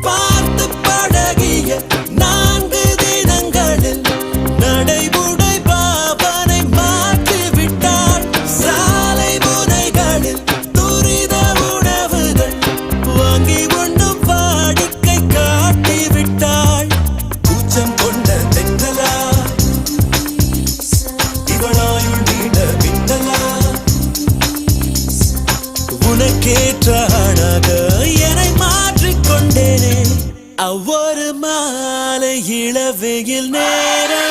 பார்த்து பழகிய 4 தினங்களில் நடைமுறை பாவனை மாற்றி விட்டாள். சாலை முனைகளில் துரித உணவுகள் வாங்கி உண்ணும் வாடிக்கை காட்டி விட்டாள். கூச்சம் கொண்ட தென்றலா இவளாயுள் நீண்ட பின்னலா உனக்கேற்ற ஆளாக என்னை மாற்றிக்கொண்டேனே. ஒவ்வொரு மாலை இளவெயில் நேரம்